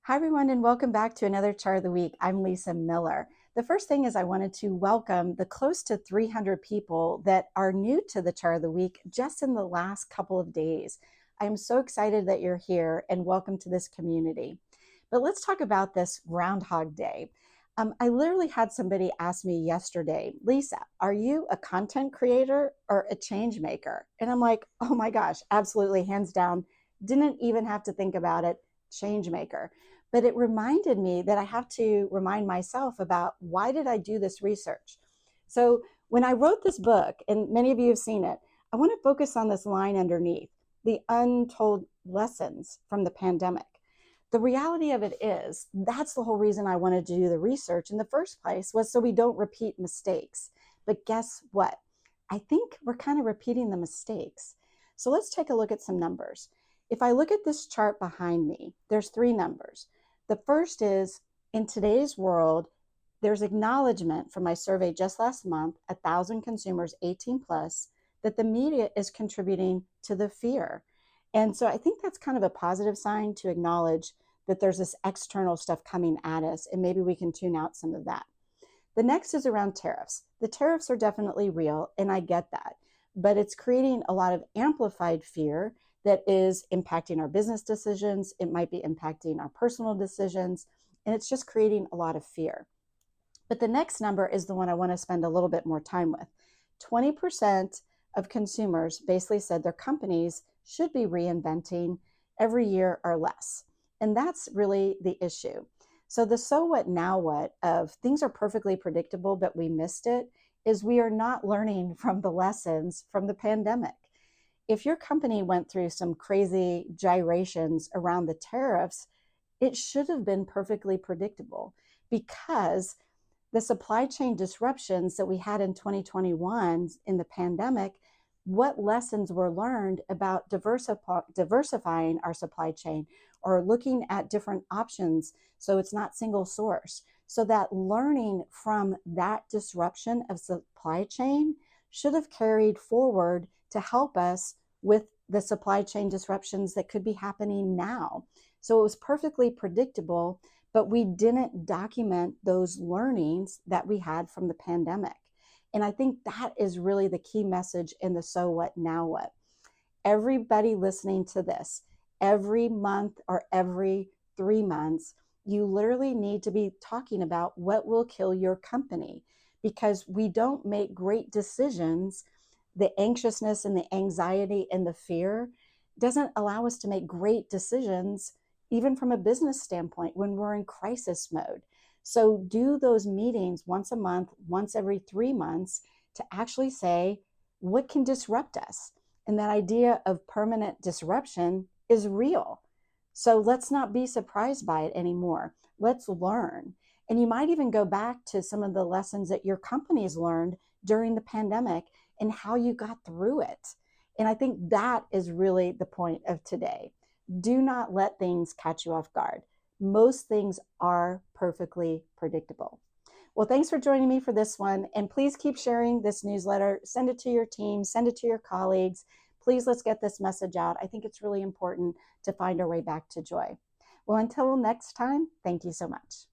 Hi, everyone, and welcome back to another Chart of the Week. I'm Lisa Miller. The first thing is I wanted to welcome the close to 300 people that are new to the Chart of the Week just in the last couple of days. I'm so excited that you're here and welcome to this community. But let's talk about this Groundhog Day. I literally had somebody ask me yesterday, Lisa, are you a content creator or a change maker? And I'm like, oh my gosh, absolutely, hands down. Didn't even have to think about it. Change maker. But it reminded me that I have to remind myself about why did I do this research? So when I wrote this book, and many of you have seen it, I want to focus on this line underneath, the untold lessons from the pandemic. The reality of it is that's the whole reason I wanted to do the research in the first place, was so we don't repeat mistakes. But guess what? I think we're kind of repeating the mistakes. So let's take a look at some numbers. If I look at this chart behind me, there's three numbers. The first is, in today's world, there's acknowledgement from my survey just last month, 1,000 consumers 18 plus, that the media is contributing to the fear. And so I think that's kind of a positive sign to acknowledge that there's this external stuff coming at us, and maybe we can tune out some of that. The next is around tariffs. The tariffs are definitely real, and I get that, but it's creating a lot of amplified fear that is impacting our business decisions. It might be impacting our personal decisions, and it's just creating a lot of fear. But the next number is the one I want to spend a little bit more time with. 20% of consumers basically said their companies should be reinventing every year or less. And that's really the issue. So the so what, now what of things are perfectly predictable, but we missed it, is we are not learning from the lessons from the pandemic. If your company went through some crazy gyrations around the tariffs, it should have been perfectly predictable, because the supply chain disruptions that we had in 2021 in the pandemic, what lessons were learned about diversifying our supply chain or looking at different options so it's not single source. So that learning from that disruption of supply chain should have carried forward to help us with the supply chain disruptions that could be happening now. So it was perfectly predictable, but we didn't document those learnings that we had from the pandemic. And I think that is really the key message in the so what, now what. Everybody listening to this, every month or every 3 months, you literally need to be talking about what will kill your company, because we don't make great decisions. The anxiousness and the anxiety and the fear doesn't allow us to make great decisions, even from a business standpoint, when we're in crisis mode. So do those meetings once a month, once every 3 months, to actually say, what can disrupt us? And that idea of permanent disruption is real. So let's not be surprised by it anymore. Let's learn. And you might even go back to some of the lessons that your companies learned during the pandemic and how you got through it. And I think that is really the point of today. Do not let things catch you off guard. Most things are perfectly predictable. Well, thanks for joining me for this one. And please keep sharing this newsletter. Send it to your team, send it to your colleagues. Please, let's get this message out. I think it's really important to find our way back to joy. Well, until next time, thank you so much.